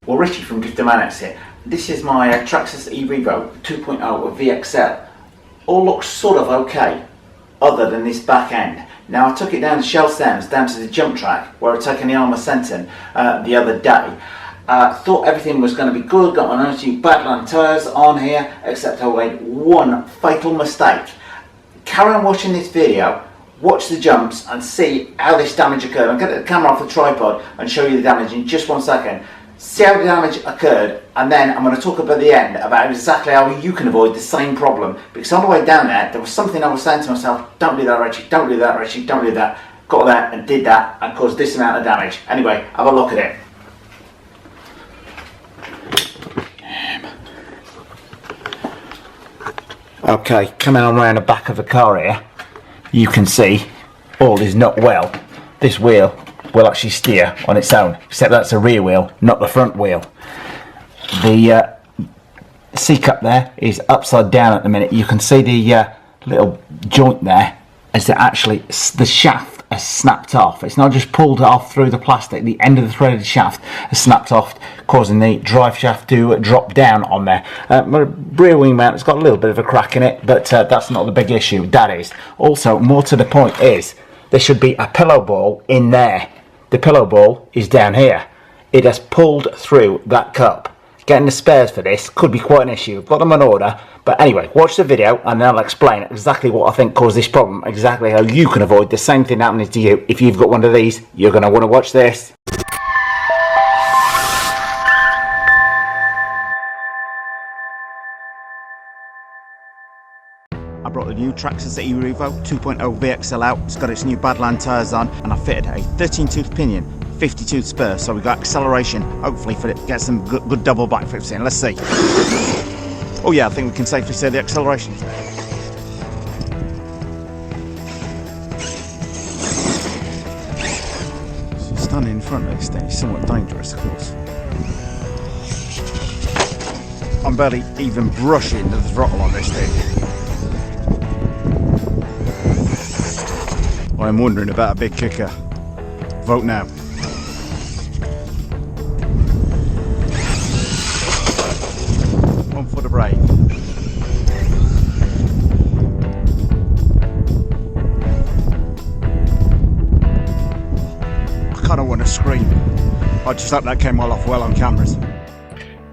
Well, Richie from Driftomaniacs here. This is my Traxxas ERevo 2.0 VXL. All looks sort of okay, other than this back end. Now, I took it down to shell stems, down to the jump track, where I'd taken the armour Senton the other day. Thought everything was going to be good, got my new Badland tyres on here, except I made one fatal mistake. Carry on watching this video, watch the jumps and see how this damage occurred. I'll get the camera off the tripod and show you the damage in just 1 second. See how the damage occurred, and then I'm going to talk about the end about exactly how you can avoid the same problem. Because on the way down there was something I was saying to myself, don't do that, Richie, don't do that, Richie, don't do that. Got there and did that and caused this amount of damage. Anyway, have a look at it. Okay, coming on around the back of the car here, you can see all is not well. This wheel will actually steer on its own, except that's a rear wheel, not the front wheel. The C-cup there is upside down at the minute. You can see the little joint there, as actually the shaft has snapped off. It's not just pulled off through the plastic, the end of the threaded shaft has snapped off, causing the drive shaft to drop down on there. My rear wing mount has got a little bit of a crack in it, but that's not the big issue, that is. Also, more to the point is, there should be a pillow ball in there. The pillow ball is down here. It has pulled through that cup. Getting the spares for this could be quite an issue. I've got them on order. But anyway, watch the video and then I'll explain exactly what I think caused this problem. Exactly how you can avoid the same thing happening to you. If you've got one of these, you're going to want to watch this. I brought the new Traxxas ERevo 2.0 VXL out. It's got its new Badland tyres on, and I fitted a 13-tooth pinion, 50-tooth spur, so we've got acceleration, hopefully for it to get some good double backflips in. Let's see. Oh yeah, I think we can safely say the acceleration. So standing in front of this thing is somewhat dangerous, of course. I'm barely even brushing the throttle on this thing. I'm wondering about a big kicker. Vote now. One for the brave. I kind of want to scream. I just hope that came off well on cameras.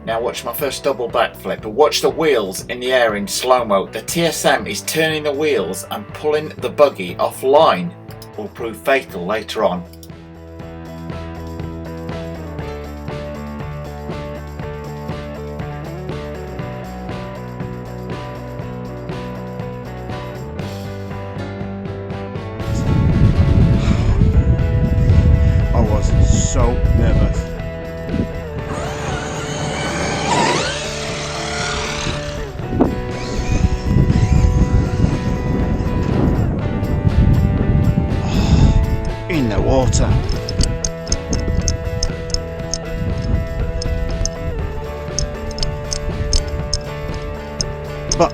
Now watch my first double backflip, but watch the wheels in the air in slow-mo. The TSM is turning the wheels and pulling the buggy offline. Will prove fatal later on. I was so nervous. In the water. But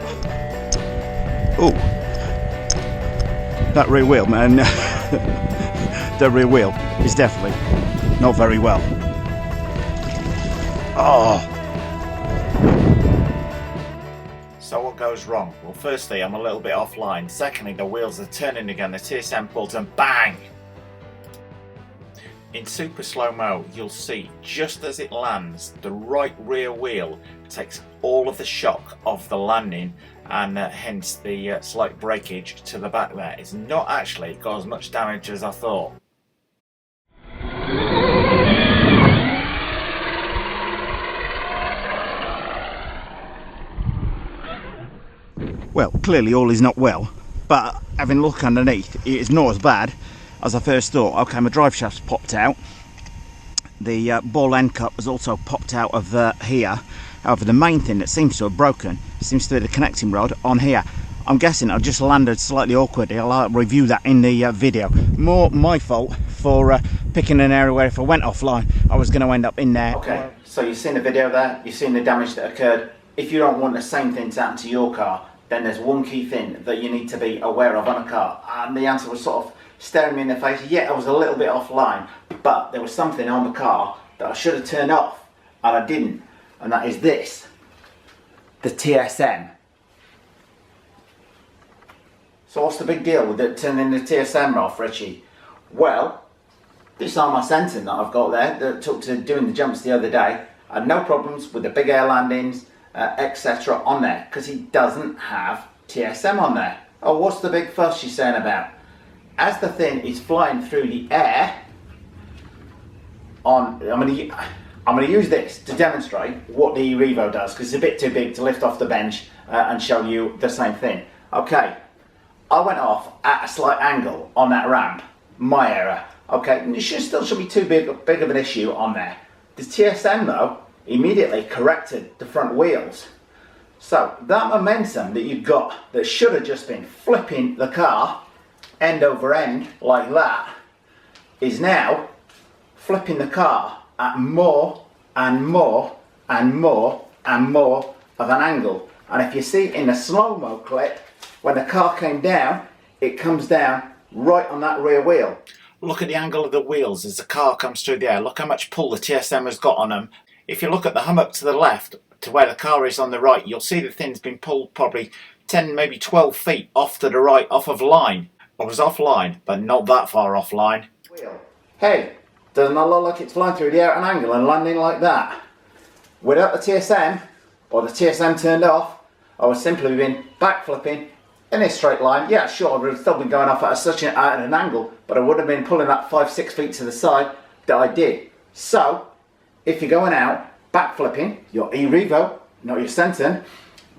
oh, that rear wheel, man. The rear wheel is definitely not very well. Oh. So what goes wrong? Well, firstly, I'm a little bit offline. Secondly, the wheels are turning again. The TSM pulls and bang! In super slow-mo, you'll see just as it lands, the right rear wheel takes all of the shock of the landing, and hence the slight breakage to the back there. It's not actually got as much damage as I thought. Well, clearly all is not well, but having a look underneath, it is not as bad as I first thought. Okay, my drive shaft's popped out. The ball end cup has also popped out of here. However, the main thing that seems to have broken seems to be the connecting rod on here. I'm guessing I just landed slightly awkwardly. I'll review that in the video. More my fault for picking an area where if I went offline, I was going to end up in there. Okay, so you've seen the video there, you've seen the damage that occurred. If you don't want the same thing to happen to your car, then there's one key thing that you need to be aware of on a car. And the answer was sort of staring me in the face. Yeah, I was a little bit offline, but there was something on the car that I should have turned off. and I didn't, and that is this, the TSM. So what's the big deal with it turning the TSM off, Richie? Well, this arm centering that I've got there that took to doing the jumps the other day, I had no problems with the big air landings, etc. on there, because he doesn't have TSM on there. Oh, what's the big fuss you're saying about? As the thing is flying through the air, I'm going to use this to demonstrate what the ERevo does, because it's a bit too big to lift off the bench and show you the same thing. Okay, I went off at a slight angle on that ramp, my error. Okay, and it still should be too big of an issue on there. The TSM though immediately corrected the front wheels. So that momentum that you've got that should have just been flipping the car end over end like that is now flipping the car at more and more and more and more of an angle. And if you see in the slow-mo clip, when the car came down, it comes down right on that rear wheel. Look at the angle of the wheels as the car comes through the air. Look how much pull the TSM has got on them. If you look at the hummock to the left to where the car is on the right, you'll see the thing's been pulled probably 10, maybe 12 feet off to the right, off of line. I was offline, but not that far offline. Hey, doesn't that look like it's flying through the air at an angle and landing like that? Without the TSM, or the TSM turned off, I would simply been backflipping in a straight line. Yeah, sure, I would have still been going off at an angle, but I would have been pulling that 5-6 feet to the side that I did. So, if you're going out backflipping your ERevo, not your Senton,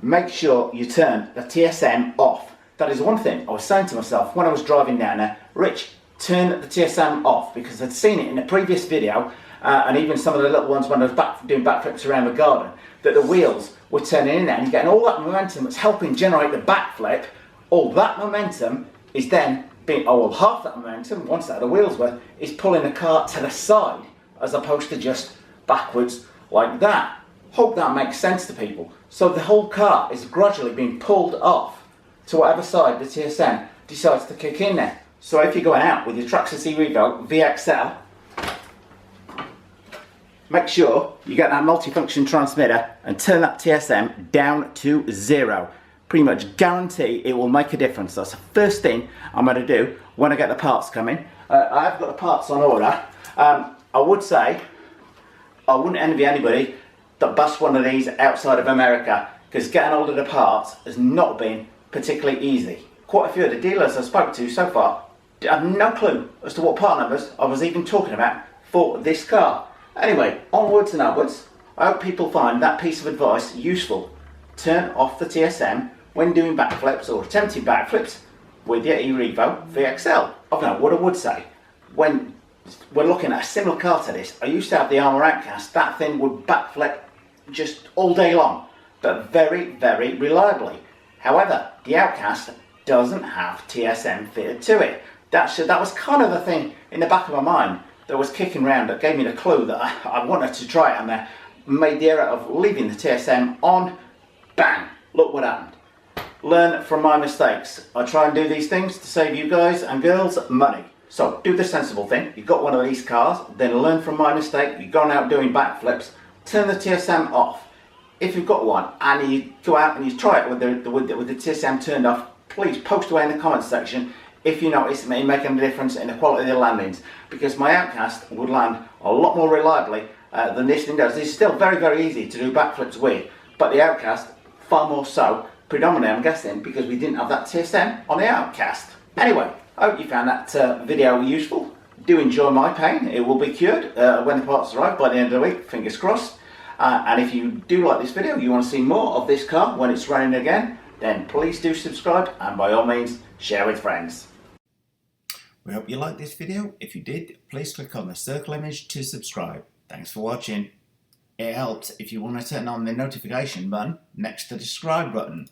make sure you turn the TSM off. That is one thing I was saying to myself when I was driving down there. Rich, turn the TSM off, because I'd seen it in a previous video and even some of the little ones when I was doing backflips around the garden, that the wheels were turning in there and you're getting all that momentum that's helping generate the backflip. All that momentum is then being, half that momentum, once that the wheels were, is pulling the car to the side as opposed to just backwards like that. Hope that makes sense to people. So the whole car is gradually being pulled off to whatever side the TSM decides to kick in there. So if you're going out with your Traxxas ERevo VXL, make sure you get that multifunction transmitter and turn that TSM down to 0. Pretty much guarantee it will make a difference. That's the first thing I'm going to do when I get the parts coming. I've got the parts on order. I would say I wouldn't envy anybody that busts one of these outside of America, because getting hold of the parts has not been particularly easy. Quite a few of the dealers I spoke to so far have no clue as to what part numbers I was even talking about for this car. Anyway, onwards and upwards. I hope people find that piece of advice useful. Turn off the TSM when doing backflips or attempting backflips with your ERevo VXL. Now, what I would say, when we're looking at a similar car to this, I used to have the Armour Outcast. That thing would backflip just all day long, but very, very reliably. However, the Outcast doesn't have TSM fitted to it. That was kind of the thing in the back of my mind that was kicking around, that gave me the clue that I wanted to try it, and I made the error of leaving the TSM on. Bang! Look what happened. Learn from my mistakes. I try and do these things to save you guys and girls money. So do the sensible thing. You've got one of these cars, then learn from my mistake. You've gone out doing backflips, turn the TSM off. If you've got one and you go out and you try it with the TSM turned off, please post away in the comments section if you notice me making a difference in the quality of the landings, because my Outcast would land a lot more reliably than this thing does. It's still very, very easy to do backflips with, but the Outcast far more so, predominantly I'm guessing because we didn't have that TSM on the Outcast. Anyway, I hope you found that video useful. Do enjoy my pain. It will be cured when the parts arrive by the end of the week, fingers crossed. And if you do like this video, you want to see more of this car when it's running again, then please do subscribe, and by all means share with friends. We hope you liked this video. If you did, please click on the circle image to subscribe. Thanks for watching. It helps if you want to turn on the notification button next to the subscribe button.